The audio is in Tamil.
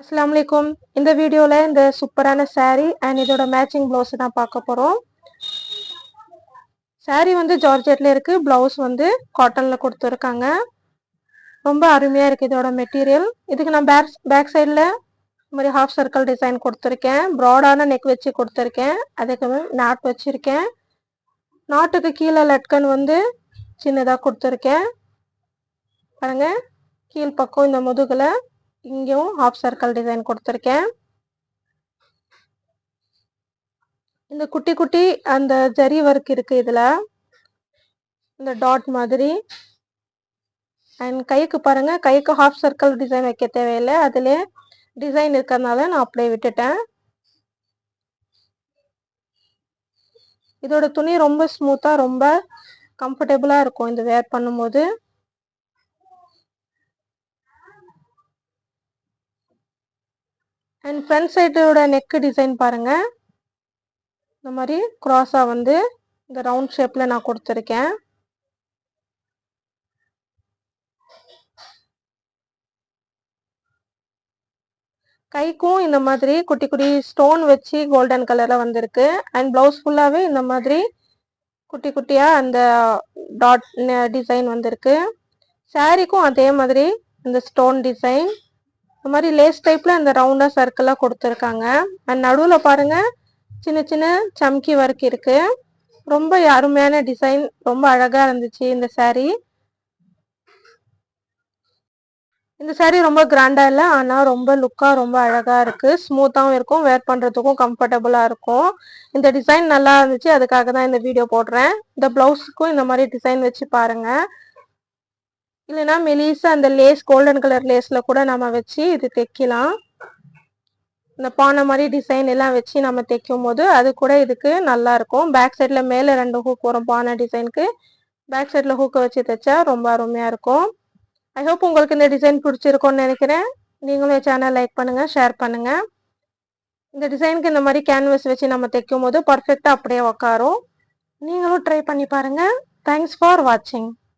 அஸ்ஸலாமு அலைக்கும். இந்த வீடியோல இந்த சூப்பரான saree அண்ட் இதோட மேட்சிங் ப்ளவுஸ் தான் பார்க்க போறோம். saree வந்து ஜார்ஜெட்ல இருக்கு, பிளவுஸ் வந்து காட்டன்ல கொடுத்துருக்காங்க. ரொம்ப அருமையா இருக்கு இதோட மெட்டீரியல். இதுக்கு நான் பேக் சைடுல இந்த மாதிரி ஹாஃப் சர்க்கிள் டிசைன் கொடுத்துருக்கேன். ப்ராடான நெக் வச்சு கொடுத்துருக்கேன். அதுக்கு நாட் வச்சிருக்கேன். நாட்டுக்கு கீழே லட்கன் வந்து சின்னதாக கொடுத்துருக்கேன். பாருங்க, கீழ் பக்கம் இந்த முதுகுல இங்கேயும் ஹாஃப் சர்க்கிள் டிசைன் கொடுத்துருக்கேன். இந்த குட்டி குட்டி அந்த ஜரி ஒர்க் இருக்கு இதுல, இந்த டாட் மாதிரி. அண்ட் கைக்கு பாருங்க, கைக்கு ஹாஃப் சர்க்கிள் டிசைன் வைக்க தேவையில்லை, அதுல டிசைன் இருக்கிறதுனால நான் அப்படியே விட்டுட்டேன். இதோட துணி ரொம்ப ஸ்மூத்தா ரொம்ப கம்ஃபர்டபுளா இருக்கும் இந்த வேர் பண்ணும்போது. அண்ட் ஃப்ரண்ட் சைடோட நெக் டிசைன் பாருங்க, இந்த மாதிரி கிராஸா வந்து இந்த ரவுண்ட் ஷேப்ல நான் கொடுத்துருக்கேன். கைக்கும் இந்த மாதிரி குட்டி குட்டி ஸ்டோன் வச்சு கோல்டன் கலர்ல வந்திருக்கு. அண்ட் பிளவுஸ் ஃபுல்லாவே இந்த மாதிரி குட்டி குட்டியா அந்த டாட் டிசைன் வந்திருக்கு. சாரிக்கும் அதே மாதிரி இந்த ஸ்டோன் டிசைன், இந்த மாதிரி லேஸ் டைப்ல இந்த ரவுண்டா சர்க்கிளா கொடுத்துருக்காங்க. அண்ட் நடுவுல பாருங்க சின்ன சின்ன சம்கி ஒர்க் இருக்கு. ரொம்ப அருமையான டிசைன், ரொம்ப அழகா இருந்துச்சு இந்த saree. இந்த saree ரொம்ப கிராண்டா இல்லை, ஆனா ரொம்ப லுக்கா ரொம்ப அழகா இருக்கு. ஸ்மூத்தாவும் இருக்கும், வேர் பண்றதுக்கும் கம்ஃபர்டபுளா இருக்கும். இந்த டிசைன் நல்லா இருந்துச்சு, அதுக்காக தான் இந்த வீடியோ போடுறேன். இந்த பிளவுஸுக்கும் இந்த மாதிரி டிசைன் வச்சு பாருங்க. இல்லைன்னா மெலிசா அந்த லேஸ் கோல்டன் கலர் லேஸ்ல கூட நம்ம வச்சு இது தைக்கலாம். இந்த பானை மாதிரி டிசைன் எல்லாம் வச்சு நம்ம தைக்கும் போது அது கூட இதுக்கு நல்லா இருக்கும். பேக் சைட்ல மேல 2 ஹூக் வரும். பானை டிசைனுக்கு பேக் சைட்ல ஹூக்கை வச்சு தைச்சா ரொம்ப அருமையா இருக்கும். ஐ ஹோப் உங்களுக்கு இந்த டிசைன் பிடிச்சிருக்கும்னு நினைக்கிறேன். நீங்களும் என் சேனல் லைக் பண்ணுங்க, ஷேர் பண்ணுங்க. இந்த டிசைனுக்கு இந்த மாதிரி கேன்வஸ் வச்சு நம்ம தைக்கும் போது பர்ஃபெக்டா அப்படியே உக்காரும். நீங்களும் ட்ரை பண்ணி பாருங்க. தேங்க்ஸ் ஃபார் வாட்சிங்.